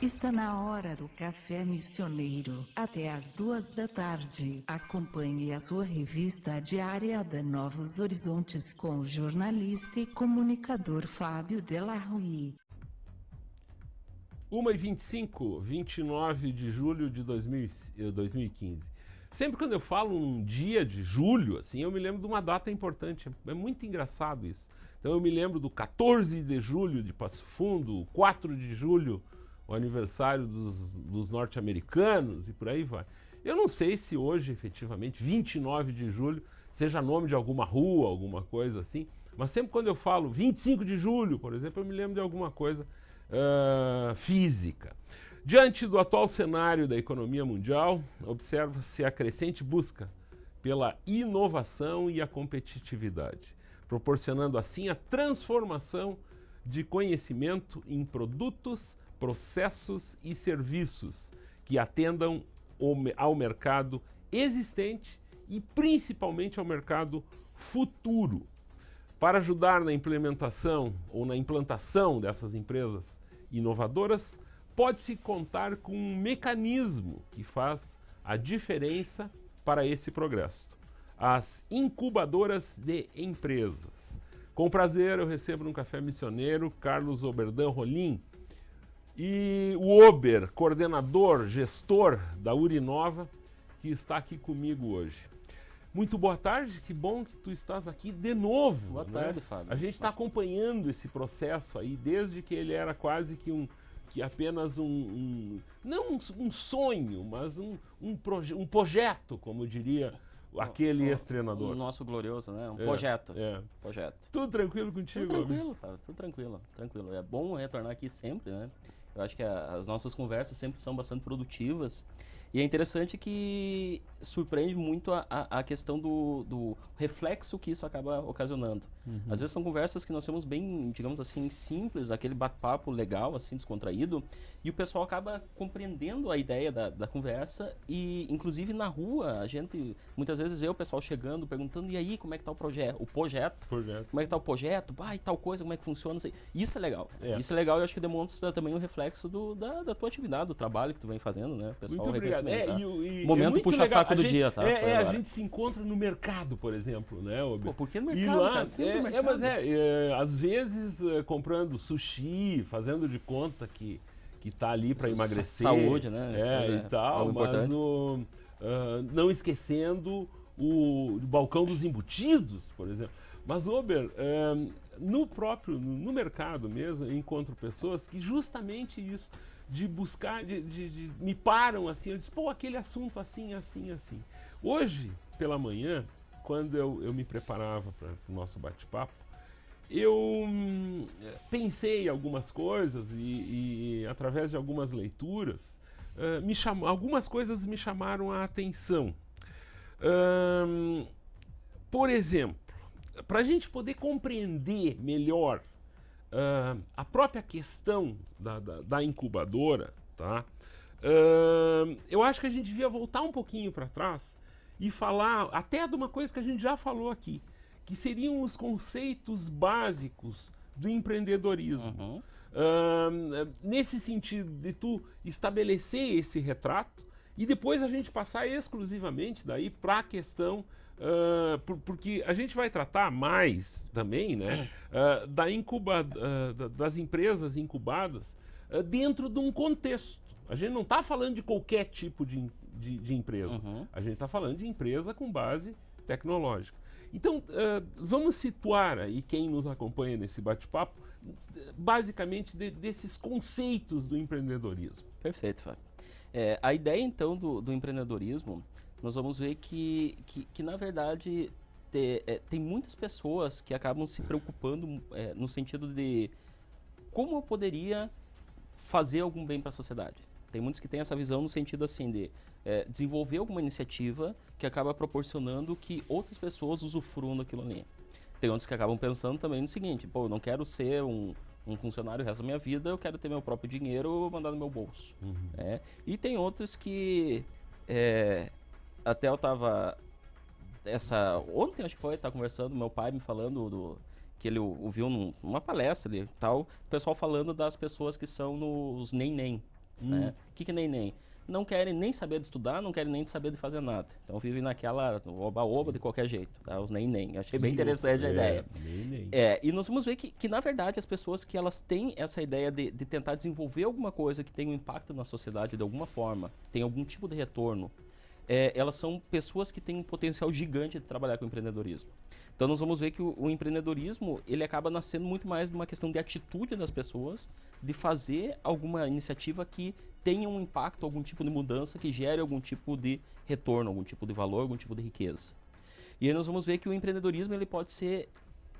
Está na hora do café missioneiro, até às 2 da tarde. Acompanhe a sua revista diária da Novos Horizontes com o jornalista e comunicador Fábio Della Rui. 1h25, 29 de julho de 2015. Sempre quando eu falo um dia de julho, assim, eu me lembro de uma data importante. É muito engraçado isso. Então eu me lembro do 14 de julho de Passo Fundo, 4 de julho, o aniversário dos norte-americanos e por aí vai. Eu não sei se hoje, efetivamente, 29 de julho, seja nome de alguma rua, alguma coisa assim, mas sempre quando eu falo 25 de julho, por exemplo, eu me lembro de alguma coisa física. Diante do atual cenário da economia mundial, observa-se a crescente busca pela inovação e a competitividade, proporcionando assim a transformação de conhecimento em produtos, processos e serviços que atendam ao mercado existente e principalmente ao mercado futuro. Para ajudar na implementação ou na implantação dessas empresas inovadoras, pode-se contar com um mecanismo que faz a diferença para esse progresso: as incubadoras de empresas. Com prazer, eu recebo no Café Missioneiro Carlos Oberdan Rolim e o Ober, coordenador, gestor da Urinova, que está aqui comigo hoje. Muito boa tarde, que bom que tu estás aqui de novo. Boa tarde, Fábio. A gente está acompanhando esse processo aí desde que ele era quase que apenas não um sonho, mas um projeto, como diria aquele ex-treinador. O nosso glorioso, né? Um projeto. Projeto. Tudo tranquilo contigo? Tudo tranquilo, Fábio. Tudo tranquilo. É bom retornar aqui sempre, né? Eu acho que as nossas conversas sempre são bastante produtivas. E é interessante que surpreende muito a questão do reflexo que isso acaba ocasionando. Uhum. Às vezes são conversas que nós temos bem, digamos assim, simples, aquele bate-papo legal, assim, descontraído, e o pessoal acaba compreendendo a ideia da conversa e, inclusive, na rua, a gente muitas vezes vê o pessoal chegando, perguntando, e aí, como é que tá o projeto? Como é que tá o projeto? E tal coisa, como é que funciona? Isso é legal. Isso é legal e eu acho que demonstra também um reflexo da tua atividade, do trabalho que tu vem fazendo, né? O pessoal muito obrigado. Momento puxa-saco do dia, tá? A gente se encontra no mercado, por exemplo, né? Por que no mercado, lá, cara? Sempre no mercado. Às vezes comprando sushi, fazendo de conta que tá ali para emagrecer. Saúde, né? E tal, mas não esquecendo o balcão dos embutidos, por exemplo. Mas, Ober, no mercado mesmo, eu encontro pessoas que justamente isso, de buscar, me param assim, eu disse, aquele assunto assim. Hoje, pela manhã, quando eu me preparava para o nosso bate-papo, eu pensei algumas coisas e através de algumas leituras, algumas coisas me chamaram a atenção. Por exemplo, para a gente poder compreender melhor a própria questão da incubadora, tá? Eu acho que a gente devia voltar um pouquinho para trás e falar até de uma coisa que a gente já falou aqui, que seriam os conceitos básicos do empreendedorismo. Nesse sentido de tu estabelecer esse retrato e depois a gente passar exclusivamente daí para a questão, porque a gente vai tratar mais também, né, das empresas incubadas dentro de um contexto. A gente não está falando de qualquer tipo de empresa. A gente está falando de empresa com base tecnológica. Então, vamos situar aí quem nos acompanha nesse bate-papo, basicamente desses conceitos do empreendedorismo. Perfeito, Fábio. A ideia, então, do empreendedorismo, nós vamos ver que na verdade, tem muitas pessoas que acabam se preocupando no sentido de como eu poderia fazer algum bem para a sociedade. Tem muitos que têm essa visão no sentido assim de desenvolver alguma iniciativa que acaba proporcionando que outras pessoas usufruam daquilo ali. Tem outros que acabam pensando também no seguinte, eu não quero ser um funcionário o resto da minha vida, eu quero ter meu próprio dinheiro mandado no meu bolso. E tem outros que até eu tava ontem acho que foi, tava conversando, meu pai me falando que ele ouviu numa palestra ali, tal, o pessoal falando das pessoas que são nos nem. Né? O que é nem? Não querem nem saber de estudar, não querem nem saber de fazer nada. Então vivem naquela oba-oba de qualquer jeito, tá? Os nem. Achei bem interessante a ideia. Nem. E nós vamos ver que, na verdade, as pessoas que elas têm essa ideia de tentar desenvolver alguma coisa que tem um impacto na sociedade de alguma forma, tem algum tipo de retorno, elas são pessoas que têm um potencial gigante de trabalhar com empreendedorismo. Então nós vamos ver que o empreendedorismo, ele acaba nascendo muito mais de uma questão de atitude das pessoas, de fazer alguma iniciativa que tenha um impacto, algum tipo de mudança, que gere algum tipo de retorno, algum tipo de valor, algum tipo de riqueza. E aí nós vamos ver que o empreendedorismo, ele pode ser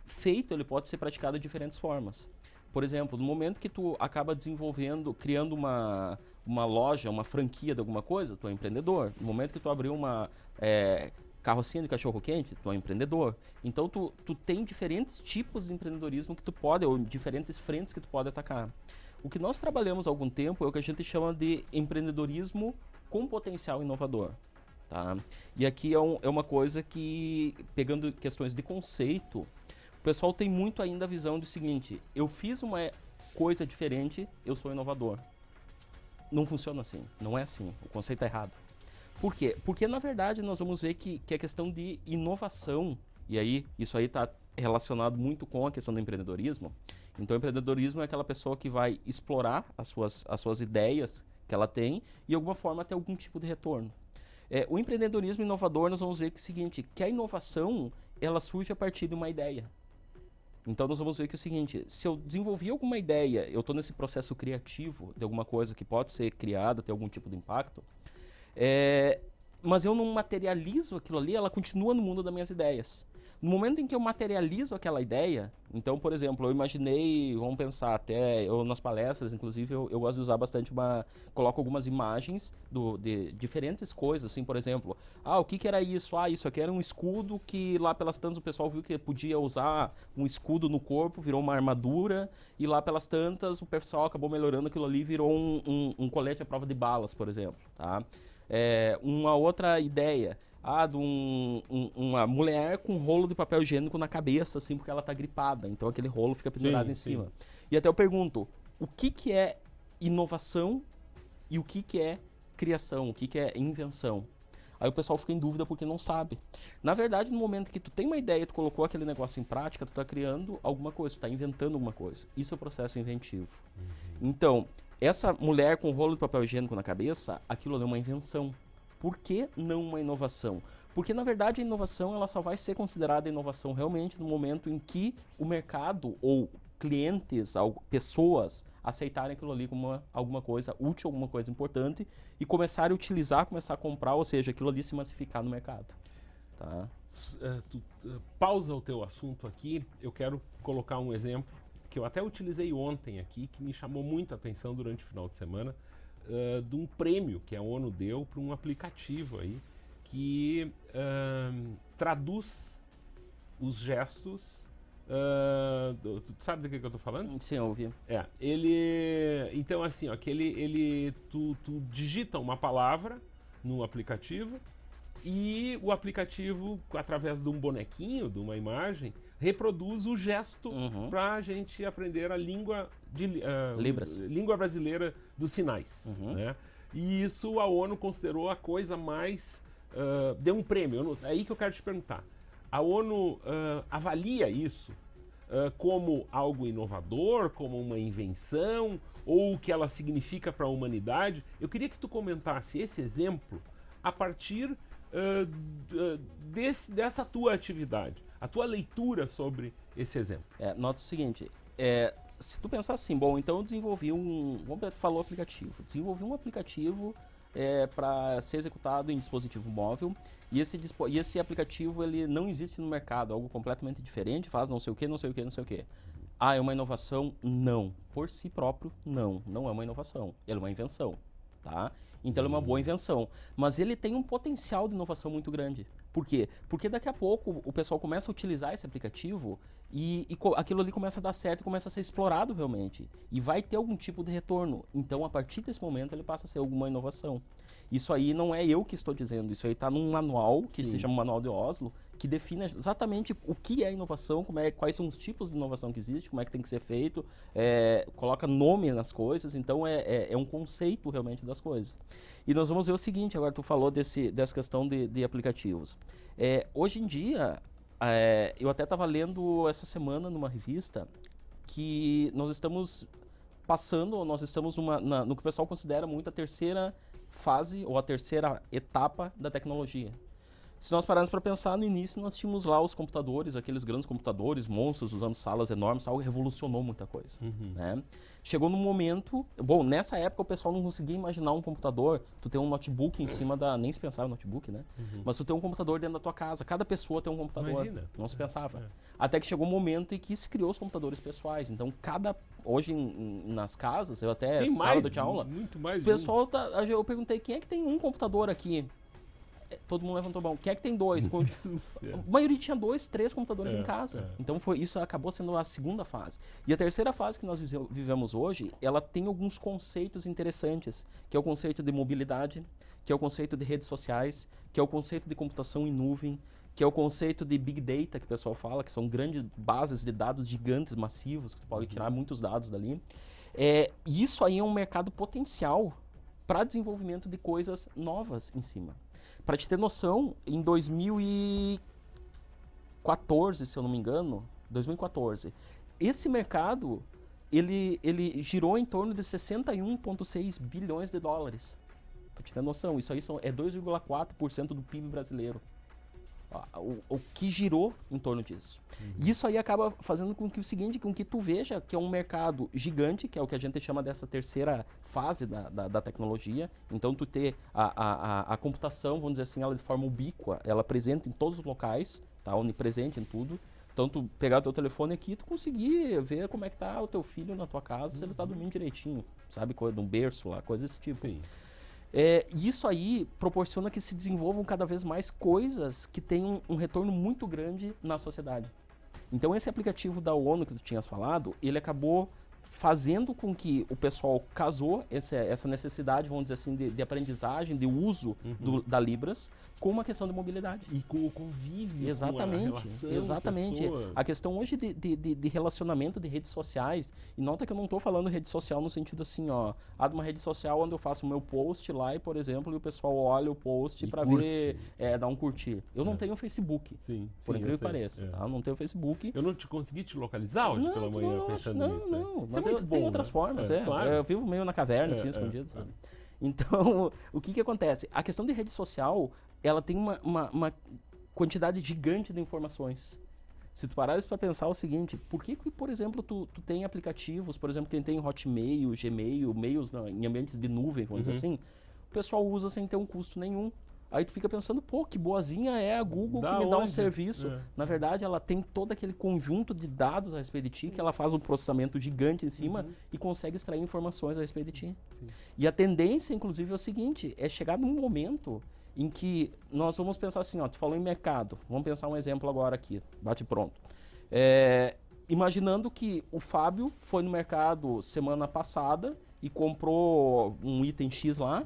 feito, ele pode ser praticado de diferentes formas. Por exemplo, no momento que tu acaba desenvolvendo, criando uma loja, uma franquia de alguma coisa, tu é empreendedor. No momento que tu abriu uma carrocinha de cachorro-quente, tu é empreendedor. Então, tu tem diferentes tipos de empreendedorismo que tu pode, ou diferentes frentes que tu pode atacar. O que nós trabalhamos há algum tempo é o que a gente chama de empreendedorismo com potencial inovador. Tá? E aqui é uma coisa que, pegando questões de conceito, o pessoal tem muito ainda a visão do seguinte: eu fiz uma coisa diferente, eu sou inovador. Não funciona assim, não é assim, o conceito é errado. Por quê? Porque, na verdade, nós vamos ver que a questão de inovação, e aí isso aí está relacionado muito com a questão do empreendedorismo. Então, o empreendedorismo é aquela pessoa que vai explorar as suas ideias que ela tem e, de alguma forma, ter algum tipo de retorno. O empreendedorismo inovador, nós vamos ver que é o seguinte, que a inovação, ela surge a partir de uma ideia. Então, nós vamos ver que é o seguinte, se eu desenvolvi alguma ideia, eu estou nesse processo criativo de alguma coisa que pode ser criada, ter algum tipo de impacto, mas eu não materializo aquilo ali, ela continua no mundo das minhas ideias. No momento em que eu materializo aquela ideia, então, por exemplo, eu imaginei, vamos pensar, até eu nas palestras, inclusive, eu gosto de usar bastante coloco algumas imagens de diferentes coisas, assim, por exemplo, o que era isso? Isso aqui era um escudo que lá pelas tantas o pessoal viu que podia usar um escudo no corpo, virou uma armadura, e lá pelas tantas o pessoal acabou melhorando aquilo ali, virou um colete à prova de balas, por exemplo, tá? Uma outra ideia, de uma mulher com um rolo de papel higiênico na cabeça, assim, porque ela tá gripada. Então aquele rolo fica pendurado em cima. E até eu pergunto, o que é inovação e o que é criação, o que é invenção? Aí o pessoal fica em dúvida porque não sabe. Na verdade, no momento que tu tem uma ideia, tu colocou aquele negócio em prática, tu tá criando alguma coisa, tu tá inventando alguma coisa. Isso é o processo inventivo. Então, essa mulher com um rolo de papel higiênico na cabeça, aquilo é uma invenção. Por que não uma inovação? Porque, na verdade, a inovação ela só vai ser considerada inovação realmente no momento em que o mercado ou clientes, pessoas, aceitarem aquilo ali como alguma coisa útil, alguma coisa importante e começarem a utilizar, começar a comprar, ou seja, aquilo ali se massificar no mercado. Tá? Pausa o teu assunto aqui, eu quero colocar um exemplo que eu até utilizei ontem aqui, que me chamou muita atenção durante o final de semana, de um prêmio que a ONU deu para um aplicativo aí que traduz os gestos. Tu sabe do que eu estou falando? Sim, eu ouvi. Então assim, ó, tu digita uma palavra no aplicativo e o aplicativo, através de um bonequinho, de uma imagem, reproduz o gesto para a gente aprender a língua Libras. Língua brasileira dos sinais. Né? E isso a ONU considerou a coisa mais... deu um prêmio. É aí que eu quero te perguntar. A ONU avalia isso como algo inovador, como uma invenção, ou o que ela significa para a humanidade? Eu queria que tu comentasse esse exemplo a partir dessa tua atividade, a tua leitura sobre esse exemplo. Nota o seguinte, se tu pensar assim, bom, então eu desenvolvi falou aplicativo, desenvolvi um aplicativo para ser executado em dispositivo móvel e esse aplicativo ele não existe no mercado, algo completamente diferente, faz não sei o que, não sei o que, não sei o que. É uma inovação? Não. Por si próprio, não é uma inovação, ele é uma invenção, tá? Então ele é uma boa invenção, mas ele tem um potencial de inovação muito grande. Por quê? Porque daqui a pouco o pessoal começa a utilizar esse aplicativo e aquilo ali começa a dar certo e começa a ser explorado realmente. E vai ter algum tipo de retorno. Então, a partir desse momento, ele passa a ser alguma inovação. Isso aí não é eu que estou dizendo, isso aí está num manual, que se chama Manual de Oslo, que define exatamente o que é inovação, quais são os tipos de inovação que existe, como é que tem que ser feito, coloca nome nas coisas, então é um conceito realmente das coisas. E nós vamos ver o seguinte, agora tu falou dessa questão de aplicativos. Hoje em dia, eu até estava lendo essa semana numa revista que nós estamos no que o pessoal considera muito a terceira fase ou a terceira etapa da tecnologia. Se nós pararmos para pensar, no início nós tínhamos lá os computadores, aqueles grandes computadores, monstros, usando salas enormes, algo que revolucionou muita coisa. Né? Chegou num momento... Bom, nessa época o pessoal não conseguia imaginar um computador, tu tem um notebook em cima da... Nem se pensava em notebook, né? Mas tu tem um computador dentro da tua casa, cada pessoa tem um computador. Imagina. Não se pensava. Até que chegou um momento em que se criou os computadores pessoais. Então, hoje nas casas, eu até tem sábado de aula, muito mais o pessoal eu perguntei, quem é que tem um computador aqui? Todo mundo levantou a mão. Quem é que tem dois? A maioria tinha 2, 3 computadores em casa. Então isso acabou sendo a segunda fase. E a terceira fase que nós vivemos hoje, ela tem alguns conceitos interessantes, que é o conceito de mobilidade, que é o conceito de redes sociais, que é o conceito de computação em nuvem, que é o conceito de Big Data, que o pessoal fala, que são grandes bases de dados gigantes, massivos, que tu pode tirar muitos dados dali. Isso aí é um mercado potencial para desenvolvimento de coisas novas em cima. Para te ter noção, em 2014, se eu não me engano, 2014, esse mercado, ele girou em torno de 61,6 bilhões de dólares. Para te ter noção, isso aí é 2,4% do PIB brasileiro. O que girou em torno disso. E isso aí acaba fazendo com que tu veja que é um mercado gigante, que é o que a gente chama dessa terceira fase da tecnologia. Então tu ter a computação, vamos dizer assim, ela de forma ubíqua, ela presente em todos os locais, tá? Onipresente em tudo. Então tu pegar o teu telefone aqui e tu conseguir ver como é que tá o teu filho na tua casa, se ele tá dormindo direitinho, sabe? No berço lá, coisa desse tipo. Sim. Isso aí proporciona que se desenvolvam cada vez mais coisas que tenham um retorno muito grande na sociedade. Então esse aplicativo da ONU que tu tinhas falado, ele acabou fazendo com que o pessoal casou essa necessidade, vamos dizer assim, de aprendizagem, de uso da Libras, com uma questão de mobilidade. E com o convívio, exatamente, com a relação, exatamente. Pessoa. A questão hoje de relacionamento de redes sociais, e nota que eu não estou falando rede social no sentido assim, de uma rede social onde eu faço o meu post lá e, por exemplo, e o pessoal olha o post para ver, dar um curtir. Eu não tenho Facebook, por incrível que pareça, tá? Eu não tenho Facebook. Eu não consegui te localizar hoje pela manhã pensando nisso. Não, mas eu tenho outras formas, claro. Eu vivo meio na caverna, assim, escondido, sabe? Então, o que acontece? A questão de rede social, ela tem uma quantidade gigante de informações. Se tu parares para pensar o seguinte, por que, por exemplo, tu tem aplicativos, por exemplo, quem tem Hotmail, Gmail, mails em ambientes de nuvem, vamos dizer assim, o pessoal usa sem ter um custo nenhum. Aí tu fica pensando, que boazinha é a Google que me dá um serviço. Na verdade, ela tem todo aquele conjunto de dados a respeito de ti, que ela faz um processamento gigante em cima e consegue extrair informações a respeito de ti. E a tendência, inclusive, é o seguinte, é chegar num momento em que nós vamos pensar assim, tu falou em mercado, vamos pensar um exemplo agora aqui, bate pronto. Imaginando que o Fábio foi no mercado semana passada e comprou um item X lá,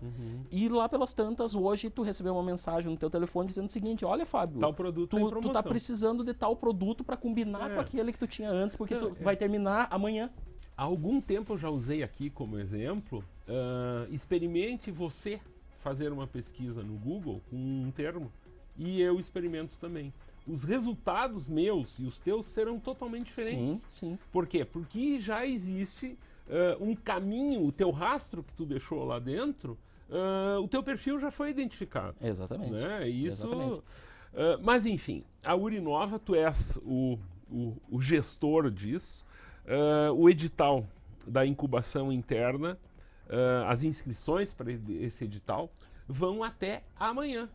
e lá pelas tantas, hoje tu recebeu uma mensagem no teu telefone dizendo o seguinte, olha, Fábio, tal produto tu tá precisando de tal produto para combinar com aquele que tu tinha antes, porque tu vai terminar amanhã. Há algum tempo eu já usei aqui como exemplo, experimente você fazer uma pesquisa no Google com um termo, e eu experimento também. Os resultados meus e os teus serão totalmente diferentes. Sim. Por quê? Porque já existe um caminho, o teu rastro que tu deixou lá dentro, o teu perfil já foi identificado. Exatamente. Né? Isso, exatamente. Mas enfim, a Urinova, tu és o gestor disso. O edital da incubação interna, as inscrições para esse edital vão até amanhã,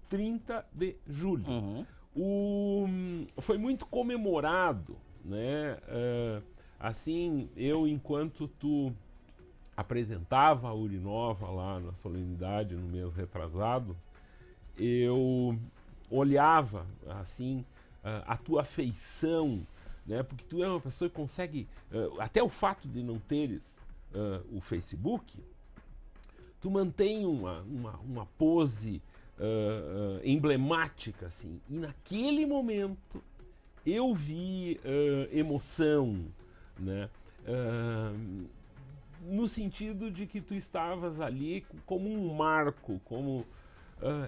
30 de julho. Foi muito comemorado, né? Assim, enquanto tu apresentava a Urinova lá na solenidade no mês retrasado, eu olhava, assim, a tua afeição, né? Porque tu é uma pessoa que consegue, até o fato de não teres o Facebook, tu mantém uma pose emblemática, assim. E naquele momento eu vi emoção, né? No sentido de que tu estavas ali como um marco, como...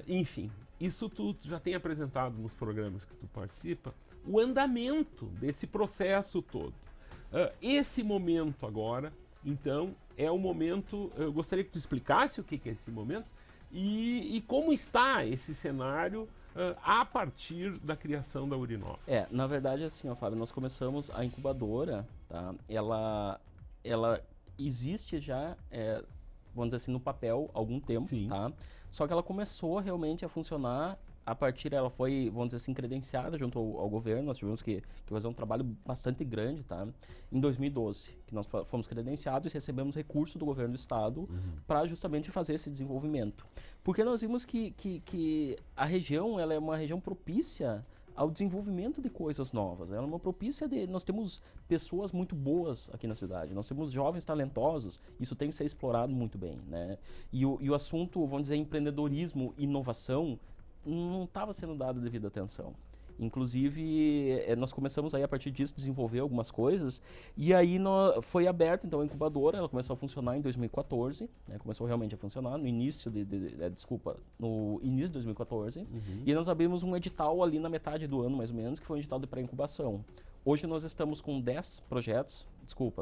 enfim, isso tu já tem apresentado nos programas que tu participa, o andamento desse processo todo. Esse momento agora, então, é o momento... Eu gostaria que tu explicasse o que é esse momento e como está esse cenário a partir da criação da Urinova. Na verdade, assim, ó, Fábio, nós começamos a incubadora, tá? Ela existe já, vamos dizer assim, no papel há algum tempo, Sim. tá? Só que ela começou realmente a funcionar a partir, ela foi, vamos dizer assim, credenciada junto ao governo. Nós tivemos que fazer um trabalho bastante grande, tá? Em 2012, que nós fomos credenciados e recebemos recurso do governo do estado para justamente fazer esse desenvolvimento. Porque nós vimos que a região, ela é uma região propícia ao desenvolvimento de coisas novas. Ela é uma propícia de... Nós temos pessoas muito boas aqui na cidade, nós temos jovens talentosos, isso tem que ser explorado muito bem, né? E o assunto, vamos dizer, empreendedorismo, inovação, não estava sendo dado devida atenção. Inclusive, nós começamos aí a partir disso desenvolver algumas coisas, e aí foi aberta então a incubadora. Ela começou a funcionar em 2014, né? Começou realmente a funcionar no início no início de 2014, e nós abrimos um edital ali na metade do ano, mais ou menos, que foi um edital de pré-incubação. Hoje nós estamos com 10 projetos,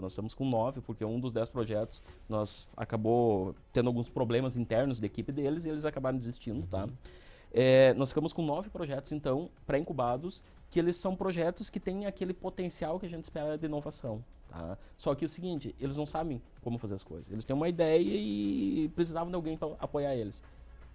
nós estamos com 9, porque um dos 10 projetos nós acabou tendo alguns problemas internos da equipe deles e eles acabaram desistindo, tá? Nós ficamos com 9 projetos, então, pré-incubados, que eles são projetos que têm aquele potencial que a gente espera de inovação, tá? Só que é o seguinte, eles não sabem como fazer as coisas. Eles têm uma ideia e precisavam de alguém para apoiar eles.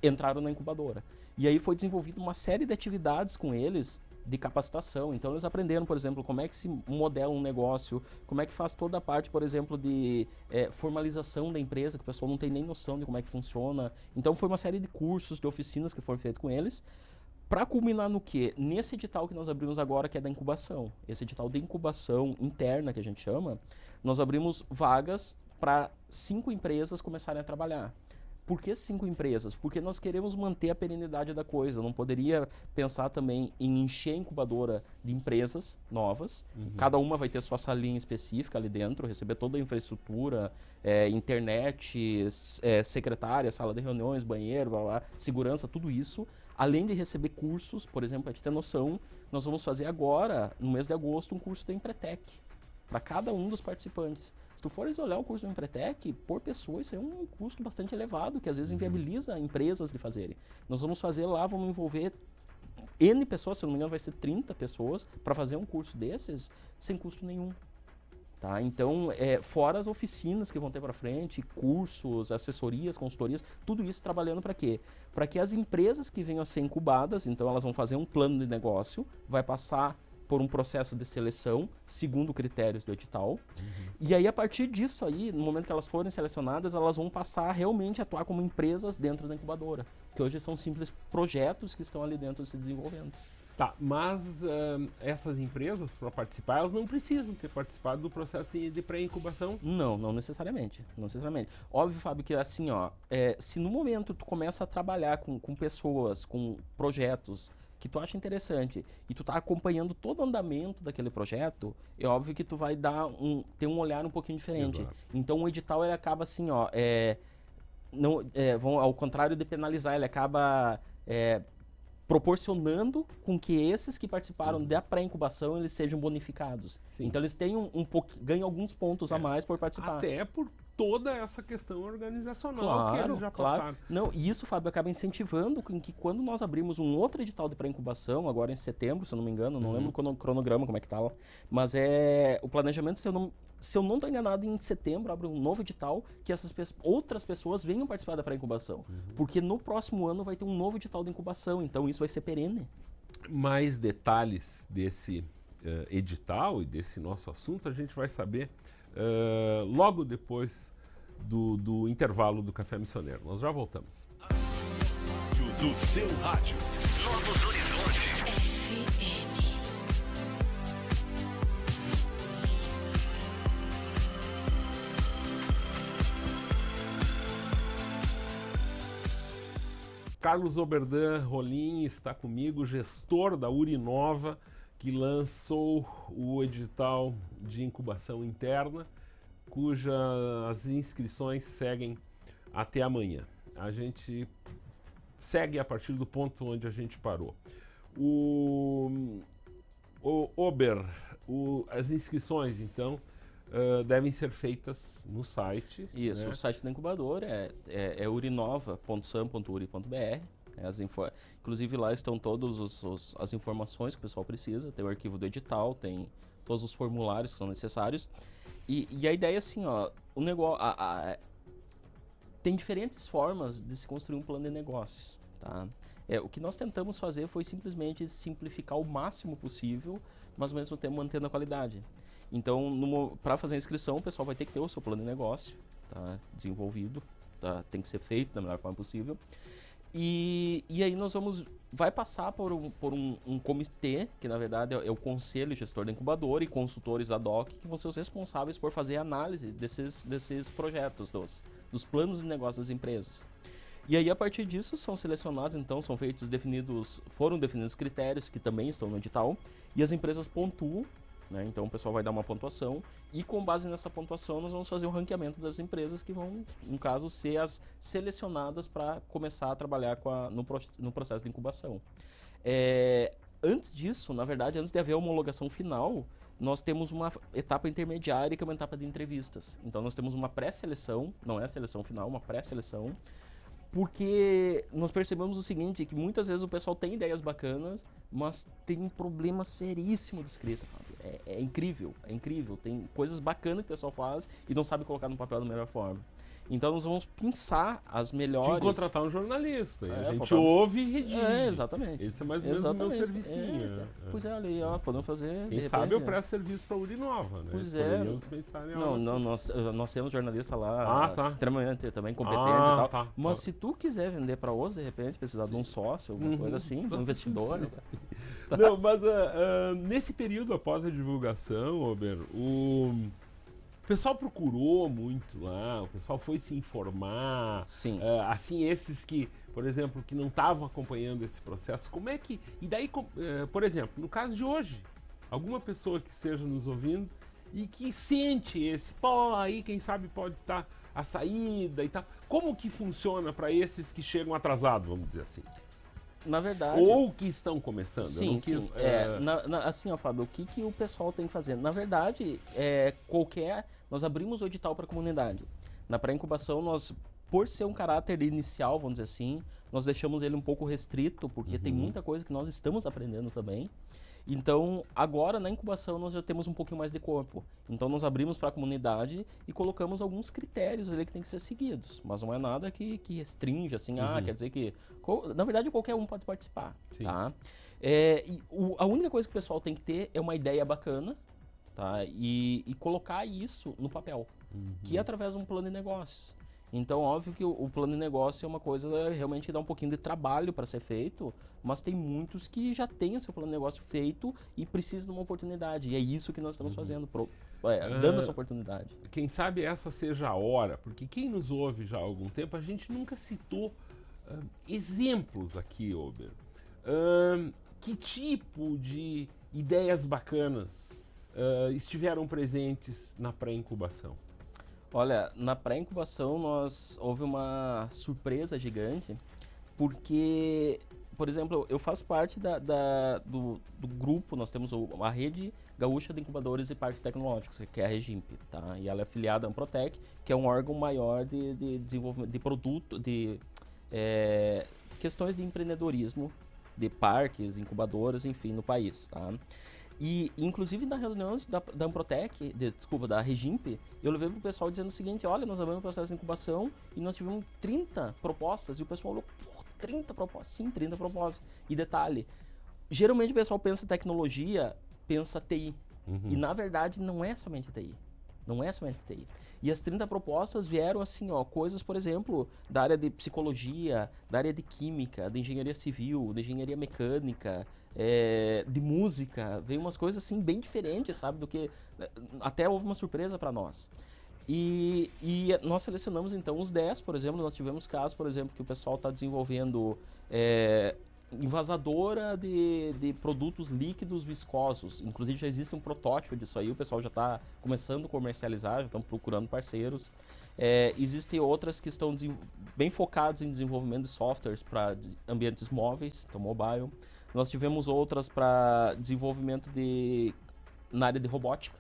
Entraram na incubadora. E aí foi desenvolvida uma série de atividades com eles de capacitação. Então eles aprenderam, por exemplo, como é que se modela um negócio, como é que faz toda a parte, por exemplo, de formalização da empresa, que o pessoal não tem nem noção de como é que funciona. Então foi uma série de cursos, de oficinas que foram feitos com eles, para culminar no quê? Nesse edital que nós abrimos agora, que é da incubação. Esse edital de incubação interna, que a gente chama, nós abrimos vagas para 5 empresas começarem a trabalhar. Por que 5 empresas? Porque nós queremos manter a perenidade da coisa. Eu não poderia pensar também em encher a incubadora de empresas novas. Cada uma vai ter sua salinha específica ali dentro, receber toda a infraestrutura, internet, secretária, sala de reuniões, banheiro, blá, blá, segurança, tudo isso. Além de receber cursos, por exemplo, para te ter noção, nós vamos fazer agora, no mês de agosto, um curso da Empretec, para cada um dos participantes. Se tu fores olhar o curso do Empretec, por pessoa, isso é um custo bastante elevado, que às vezes inviabiliza empresas de fazerem. Nós vamos fazer lá, vamos envolver N pessoas, se não me engano vai ser 30 pessoas, para fazer um curso desses, sem custo nenhum. Tá? Então, fora as oficinas que vão ter para frente, cursos, assessorias, consultorias, tudo isso trabalhando para quê? Para que as empresas que venham a ser incubadas, então elas vão fazer um plano de negócio, vai passar por um processo de seleção, segundo critérios do edital. E aí, a partir disso aí, no momento que elas forem selecionadas, elas vão passar a realmente atuar como empresas dentro da incubadora, que hoje são simples projetos que estão ali dentro se desenvolvendo. Tá, mas essas empresas, para participar, elas não precisam ter participado do processo de pré-incubação? Não necessariamente. Não necessariamente. Óbvio, Fábio, que assim, ó, se no momento tu começa a trabalhar com pessoas, com projetos que tu acha interessante e tu tá acompanhando todo o andamento daquele projeto, é óbvio que tu vai ter um olhar um pouquinho diferente. Exato. Então o edital ele acaba assim, ó, ao contrário de penalizar, ele acaba proporcionando com que esses que participaram da pré-incubação eles sejam bonificados. Sim. Então eles têm ganham alguns pontos a mais por participar. Até por toda essa questão organizacional que eles já passaram. Não, e isso, Fábio, acaba incentivando que quando nós abrimos um outro edital de pré-incubação, agora em setembro, se eu não me engano, não lembro o cronograma como é que tá lá, mas o planejamento, se eu não estou enganado, em setembro abre um novo edital que outras pessoas venham participar da pré-incubação. Porque no próximo ano vai ter um novo edital de incubação, então isso vai ser perene. Mais detalhes desse edital e desse nosso assunto a gente vai saber logo depois do intervalo do Café Missioneiro. Nós já voltamos. Do seu rádio. Novos Horizontes. Carlos Oberdan Rolim está comigo, gestor da Urinova, que lançou o edital de incubação interna, cujas inscrições seguem até amanhã. A gente segue a partir do ponto onde a gente parou. O Ober, as inscrições, então, devem ser feitas no site. Isso, né? O site da incubadora é urinova.sam.uri.br. Inclusive lá estão todas as informações que o pessoal precisa, tem o arquivo do edital, tem todos os formulários que são necessários. E a ideia é assim, ó, o negócio, tem diferentes formas de se construir um plano de negócios, tá? O que nós tentamos fazer foi simplesmente simplificar o máximo possível, mas ao mesmo tempo mantendo a qualidade. Então, para fazer a inscrição, o pessoal vai ter que ter o seu plano de negócio, tá, desenvolvido, tá, tem que ser feito da melhor forma possível. E aí vai passar por um comitê, que na verdade é o conselho gestor da incubadora e consultores ad hoc, que vão ser os responsáveis por fazer a análise desses projetos, dos planos de negócio das empresas. E aí, a partir disso, são selecionados, então, foram definidos critérios que também estão no edital, e as empresas pontuam, né? Então, o pessoal vai dar uma pontuação, e com base nessa pontuação, nós vamos fazer o ranqueamento das empresas que vão, no caso, ser as selecionadas para começar a trabalhar no processo de incubação. Antes disso, na verdade, antes de haver a homologação final, nós temos uma etapa intermediária, que é uma etapa de entrevistas. Então, nós temos uma pré-seleção, não é a seleção final, uma pré-seleção, porque nós percebemos o seguinte, que muitas vezes o pessoal tem ideias bacanas, mas tem um problema seríssimo de escrita, Fábio. É incrível, tem coisas bacanas que o pessoal faz e não sabe colocar no papel da melhor forma. Então nós vamos pensar as melhores... De contratar um jornalista, a gente ouve e redige. Exatamente. Esse é mais ou menos o meu servicinho. Pois é, ali, ó, podemos fazer... Quem sabe eu presto serviço para a Urinova, né? Pois Poderíamos pensar em algo não, assim. nós temos jornalista lá extremamente também competente e tal. Tá. Mas se tu quiser vender para outros, de repente, precisar de um sócio, alguma coisa assim, de um investidor... Não, mas nesse período após a divulgação, Ober, o pessoal procurou muito lá, o pessoal foi se informar. Sim. Assim, esses que, por exemplo, que não estavam acompanhando esse processo, como é que... E daí, por exemplo, no caso de hoje, alguma pessoa que esteja nos ouvindo e que sente aí quem sabe pode estar a saída e tal. Como que funciona para esses que chegam atrasados, vamos dizer assim? Na verdade... Ou que estão começando. Sim. Assim, ó, Fábio, o que o pessoal tem que fazer? Na verdade, nós abrimos o edital para a comunidade. Na pré-incubação, por ser um caráter inicial, vamos dizer assim, nós deixamos ele um pouco restrito, porque tem muita coisa que nós estamos aprendendo também. Então, agora na incubação nós já temos um pouquinho mais de corpo. Então, nós abrimos para a comunidade e colocamos alguns critérios ali que tem que ser seguidos. Mas não é nada que restringe, assim, quer dizer que... Na verdade, qualquer um pode participar, tá? A única coisa que o pessoal tem que ter é uma ideia bacana, tá? E colocar isso no papel, que é através de um plano de negócios. Então, óbvio que o plano de negócio é uma coisa realmente que dá um pouquinho de trabalho para ser feito, mas tem muitos que já têm o seu plano de negócio feito e precisam de uma oportunidade. E é isso que nós estamos fazendo, dando essa oportunidade. Quem sabe essa seja a hora, porque quem nos ouve já há algum tempo, a gente nunca citou exemplos aqui, Ober. Que tipo de ideias bacanas estiveram presentes na pré-incubação? Olha, na pré-incubação houve uma surpresa gigante, porque, por exemplo, eu faço parte do grupo, nós temos a Rede Gaúcha de Incubadores e Parques Tecnológicos, que é a Regimp, tá? E ela é afiliada à Amprotec, que é um órgão maior de desenvolvimento de produto, de questões de empreendedorismo, de parques, incubadoras, enfim, no país, tá? E, inclusive, nas reuniões da Amprotec, da Regimp, eu levei pro pessoal dizendo o seguinte: olha, nós abrimos o processo de incubação e nós tivemos 30 propostas. E o pessoal falou, 30 propostas? Sim, 30 propostas. E detalhe, geralmente o pessoal pensa tecnologia, pensa TI. E, na verdade, não é somente TI. Não é somente TI. E as 30 propostas vieram assim, ó, coisas, por exemplo, da área de psicologia, da área de química, de engenharia civil, de engenharia mecânica, de música. Veio umas coisas assim bem diferentes, sabe, do que... Até houve uma surpresa para nós. E nós selecionamos, então, os 10, por exemplo. Nós tivemos casos, por exemplo, que o pessoal está desenvolvendo envasadora de produtos líquidos viscosos. Inclusive, já existe um protótipo disso aí. O pessoal já está começando a comercializar, já estão procurando parceiros. Existem outras que estão bem focadas em desenvolvimento de softwares para ambientes móveis, então mobile. Nós tivemos outras para desenvolvimento na área de robótica.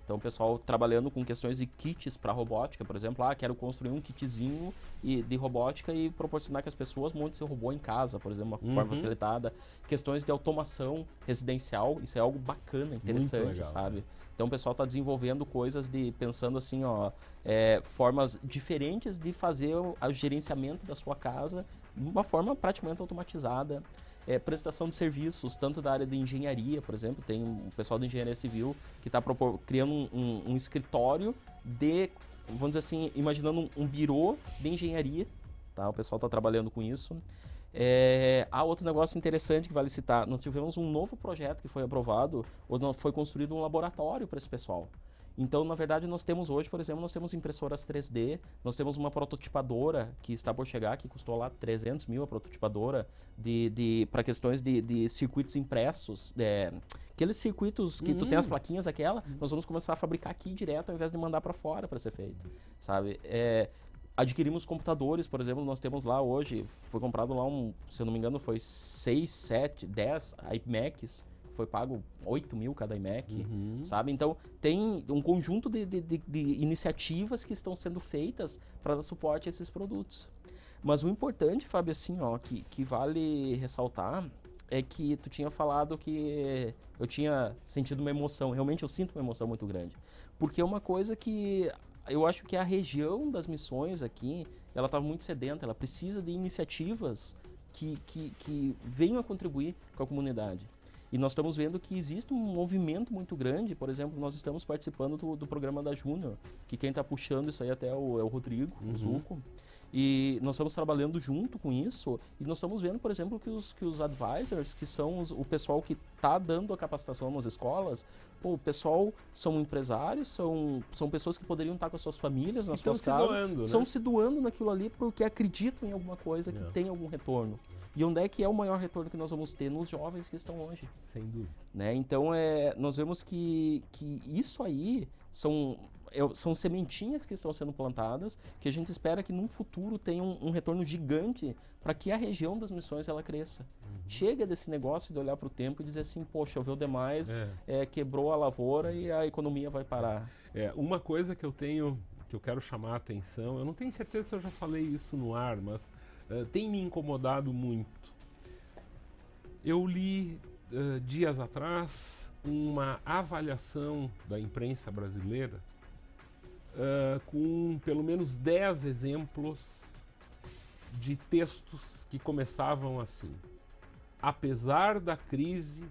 Então, o pessoal trabalhando com questões de kits para robótica, por exemplo, quero construir um kitzinho de robótica e proporcionar que as pessoas montem seu robô em casa, por exemplo, uma forma facilitada. Questões de automação residencial, isso é algo bacana, interessante, legal, sabe? Então, o pessoal está desenvolvendo coisas pensando assim, formas diferentes de fazer o gerenciamento da sua casa de uma forma praticamente automatizada. Prestação de serviços, tanto da área de engenharia, por exemplo, tem um pessoal de engenharia civil que está criando um escritório vamos dizer assim, imaginando um birô de engenharia, tá? O pessoal está trabalhando com isso. Outro negócio interessante que vale citar, nós tivemos um novo projeto que foi aprovado, onde foi construído um laboratório para esse pessoal. Então, na verdade, nós temos hoje, por exemplo, nós temos impressoras 3D, nós temos uma prototipadora que está por chegar, que custou lá 300 mil a prototipadora, para questões de circuitos impressos, aqueles circuitos que tu tem as plaquinhas nós vamos começar a fabricar aqui direto, ao invés de mandar para fora para ser feito, sabe? Adquirimos computadores, por exemplo, nós temos lá hoje, foi comprado lá se eu não me engano, foi 6, 7, 10 iMacs, foi pago 8 mil cada iMac, sabe? Então, tem um conjunto de iniciativas que estão sendo feitas para dar suporte a esses produtos. Mas o importante, Fábio, assim, que vale ressaltar, é que tu tinha falado que eu tinha sentido uma emoção. Realmente, eu sinto uma emoção muito grande. Porque é uma coisa que eu acho que a região das Missões aqui, ela está muito sedenta, ela precisa de iniciativas que venham a contribuir com a comunidade. E nós estamos vendo que existe um movimento muito grande. Por exemplo, nós estamos participando do programa da Júnior, que quem está puxando isso aí até é o Rodrigo, o Zuco. E nós estamos trabalhando junto com isso. E nós estamos vendo, por exemplo, que os advisors, que são o pessoal que está dando a capacitação nas escolas, o pessoal são empresários, são pessoas que poderiam estar com as suas famílias, nas suas casas. Estão se doando naquilo ali porque acreditam em alguma coisa que tem algum retorno. E onde é que é o maior retorno que nós vamos ter? Nos jovens que estão hoje. Sem dúvida. Né? Então, nós vemos que isso aí são sementinhas que estão sendo plantadas, que a gente espera que num futuro tenha um retorno gigante para que a região das Missões ela cresça. Chega desse negócio de olhar para o tempo e dizer assim, poxa, choveu demais, quebrou a lavoura e a economia vai parar. Uma coisa que eu quero chamar a atenção, eu não tenho certeza se eu já falei isso no ar, mas tem me incomodado muito. Eu li dias atrás uma avaliação da imprensa brasileira com pelo menos 10 exemplos de textos que começavam assim: apesar da crise,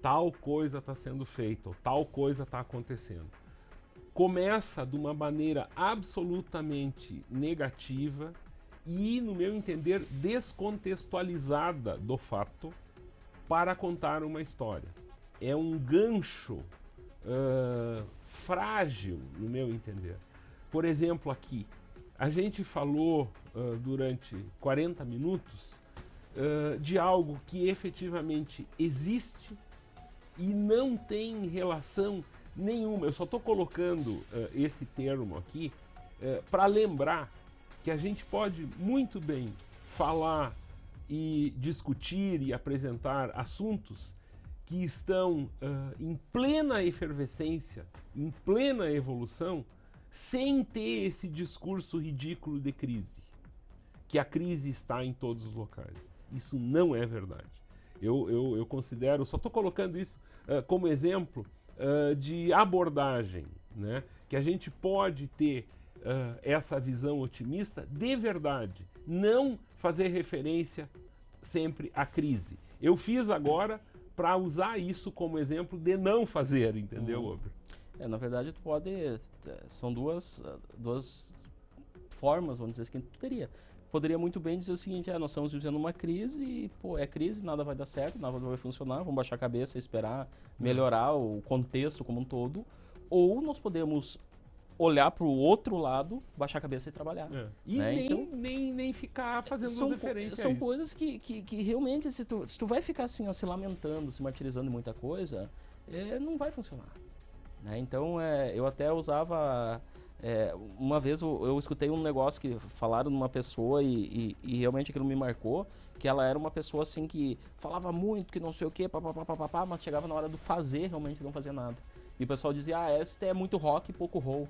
tal coisa está sendo feita, ou tal coisa está acontecendo. Começa de uma maneira absolutamente negativa e, no meu entender, descontextualizada do fato para contar uma história. É um gancho frágil, no meu entender. Por exemplo, aqui, a gente falou durante 40 minutos de algo que efetivamente existe e não tem relação nenhuma. Eu só estou colocando esse termo aqui para lembrar que a gente pode muito bem falar e discutir e apresentar assuntos que estão em plena efervescência, em plena evolução, sem ter esse discurso ridículo de crise, que a crise está em todos os locais. Isso não é verdade. Eu considero, só estou colocando isso como exemplo de abordagem, né? Que a gente pode ter essa visão otimista de verdade, não fazer referência sempre à crise. Eu fiz agora para usar isso como exemplo de não fazer, entendeu, Ober? Na verdade, são duas formas, vamos dizer assim, que tu teria. Poderia muito bem dizer o seguinte: nós estamos vivendo uma crise e, é crise, nada vai dar certo, nada vai funcionar, vamos baixar a cabeça, esperar melhorar o contexto como um todo. Ou nós podemos olhar para o outro lado, baixar a cabeça e trabalhar. E né? nem ficar fazendo referência São a isso. coisas que realmente, se tu vai ficar assim, ó, se lamentando, se martirizando em muita coisa, não vai funcionar. Né? Então, eu até usava... uma vez eu escutei um negócio que falaram numa pessoa e realmente aquilo me marcou, que ela era uma pessoa assim que falava muito, que não sei o quê, papapá, mas chegava na hora do fazer, realmente não fazia nada. E o pessoal dizia, esse é muito rock e pouco roll.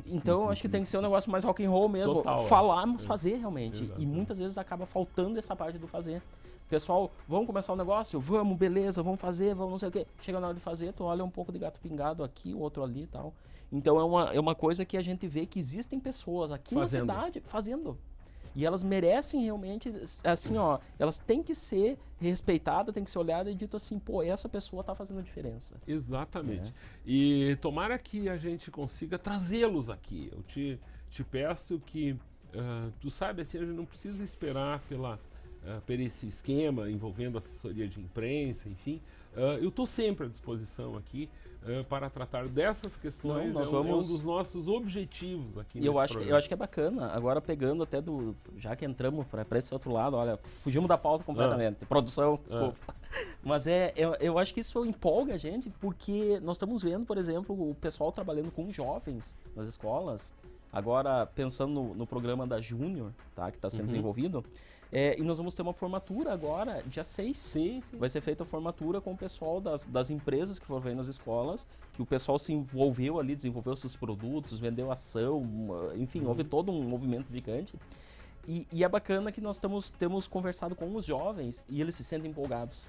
Então, acho que tem que ser um negócio mais rock and roll mesmo. Total, falar, mas fazer realmente. Exato. E muitas vezes acaba faltando essa parte do fazer. Pessoal, vamos começar o negócio? Vamos, beleza, vamos fazer, vamos não sei o quê. Chega na hora de fazer, tu olha um pouco de gato pingado aqui, o outro ali e tal. Então é uma coisa que a gente vê que existem pessoas aqui na cidade fazendo. E elas merecem realmente, assim, ó, elas têm que ser respeitadas, têm que ser olhadas e dito assim, pô, essa pessoa tá fazendo a diferença. Exatamente. E tomara que a gente consiga trazê-los aqui. Eu te peço que, tu sabe, assim, a gente não precisa esperar por esse esquema envolvendo assessoria de imprensa, enfim. Eu estou sempre à disposição aqui para tratar dessas questões. Nós é vamos... um dos nossos objetivos aqui E eu acho que é bacana, agora pegando até já que entramos para esse outro lado, olha, fugimos da pauta completamente, produção, desculpa. Mas eu acho que isso empolga a gente, porque nós estamos vendo, por exemplo, o pessoal trabalhando com jovens nas escolas, agora pensando no programa da Júnior, tá, que está sendo desenvolvido. E nós vamos ter uma formatura agora, dia 6. Sim. Vai ser feita a formatura com o pessoal das empresas que foram ver nas escolas, que o pessoal se envolveu ali, desenvolveu seus produtos, vendeu ação, enfim, houve todo um movimento gigante. E é bacana que nós temos conversado com os jovens e eles se sentem empolgados.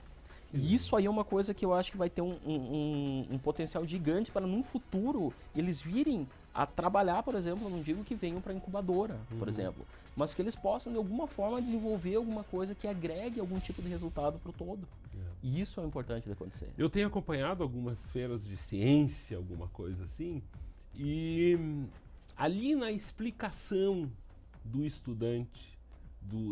E isso aí é uma coisa que eu acho que vai ter um potencial gigante para, num futuro, eles virem a trabalhar, por exemplo, eu não digo que venham para incubadora, por exemplo, mas que eles possam, de alguma forma, desenvolver alguma coisa que agregue algum tipo de resultado para o todo. E isso é importante de acontecer. Eu tenho acompanhado algumas feiras de ciência, alguma coisa assim, e ali na explicação do estudante,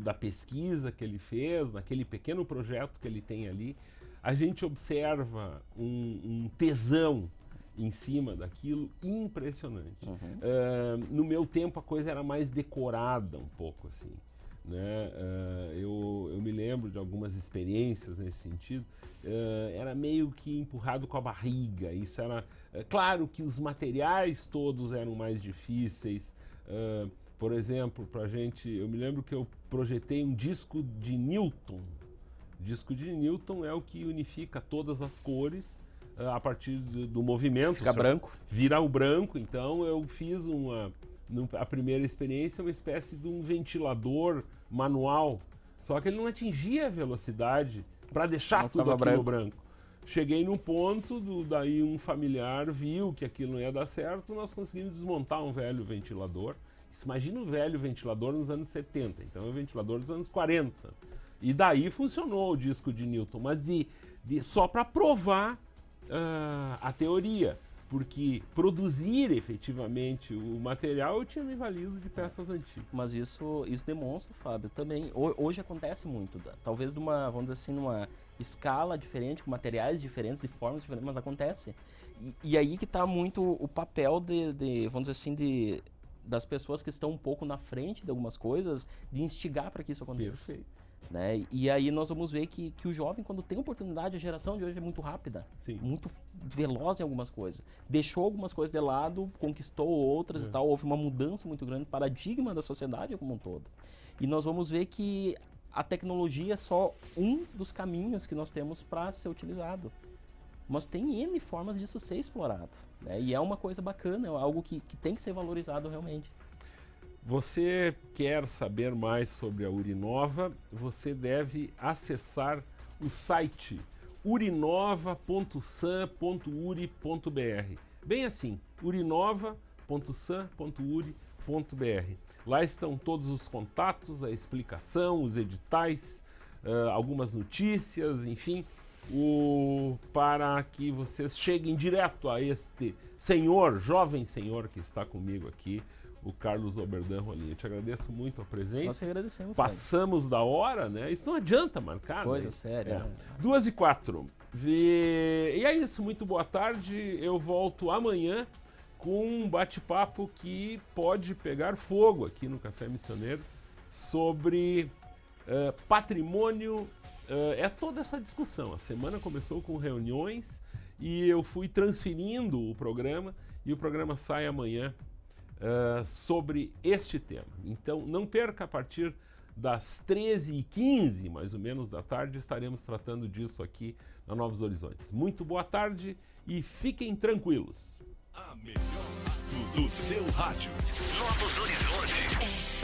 da pesquisa que ele fez, naquele pequeno projeto que ele tem ali, a gente observa um tesão em cima daquilo impressionante. No meu tempo a coisa era mais decorada um pouco assim, né? Eu me lembro de algumas experiências nesse sentido. Era meio que empurrado com a barriga. Isso era claro que os materiais todos eram mais difíceis. Por exemplo, pra gente, eu me lembro que eu projetei um disco de Newton. O disco de Newton é o que unifica todas as cores a partir do movimento. Fica branco. Vira o branco, então eu fiz a primeira experiência, uma espécie de um ventilador manual, só que ele não atingia a velocidade para deixar tudo aquilo branco. Cheguei num ponto, daí um familiar viu que aquilo não ia dar certo, nós conseguimos desmontar um velho ventilador. Imagina um velho ventilador nos anos 70, então é um ventilador dos anos 40. E daí funcionou o disco de Newton, mas só para provar a teoria, porque produzir efetivamente o material eu tinha me valido de peças antigas. Mas isso demonstra, Fábio, também, hoje acontece muito, talvez vamos dizer assim, numa escala diferente, com materiais diferentes, de formas diferentes, mas acontece. E aí que está muito o papel vamos dizer assim, das pessoas que estão um pouco na frente de algumas coisas, de instigar para que isso aconteça. Perfeito. Né? E aí nós vamos ver que o jovem, quando tem oportunidade, a geração de hoje é muito rápida, muito veloz em algumas coisas. Deixou algumas coisas de lado, conquistou outras e tal, houve uma mudança muito grande, paradigma da sociedade como um todo. E nós vamos ver que a tecnologia é só um dos caminhos que nós temos para ser utilizado. Mas tem N formas disso ser explorado. Né? E é uma coisa bacana, é algo que tem que ser valorizado realmente. Você quer saber mais sobre a Urinova, você deve acessar o site urinova.san.uri.br. Bem assim, urinova.san.uri.br. Lá estão todos os contatos, a explicação, os editais, algumas notícias, enfim, para que vocês cheguem direto a este jovem senhor que está comigo aqui, o Carlos Oberdan Rolim. Eu te agradeço muito a presença. Nós agradecemos. Passamos da hora, né? Isso não adianta marcar, coisa né? séria. 2h04. E é isso, muito boa tarde. Eu volto amanhã com um bate-papo que pode pegar fogo aqui no Café Missioneiro sobre patrimônio. É toda essa discussão. A semana começou com reuniões e eu fui transferindo o programa e o programa sai amanhã sobre este tema. Então não perca, a partir das 13h15, mais ou menos, da tarde, estaremos tratando disso aqui na Novos Horizontes. Muito boa tarde e fiquem tranquilos. A melhor rádio do seu rádio. Novos Horizontes.